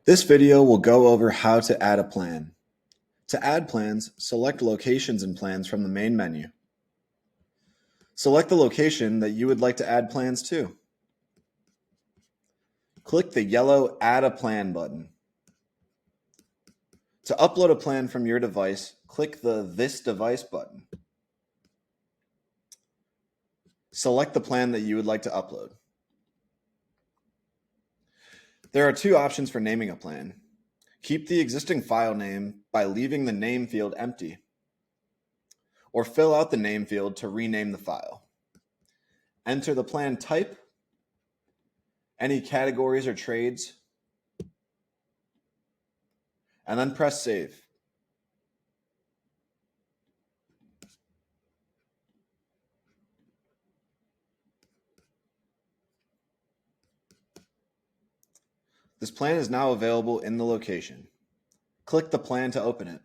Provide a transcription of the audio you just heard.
This video will go over how to add a plan. To add plans, select Locations and Plans from the main menu. Select the location that you would like to add plans to. Click the yellow Add a Plan button. To upload a plan from your device, click the This Device button. Select the plan that you would like to upload. There are two options for naming a plan. Keep the existing file name by leaving the name field empty, or fill out the name field to rename the file. Enter the plan type, any categories or trades, and then press Save. This plan is now available in the location. Click the plan to open it.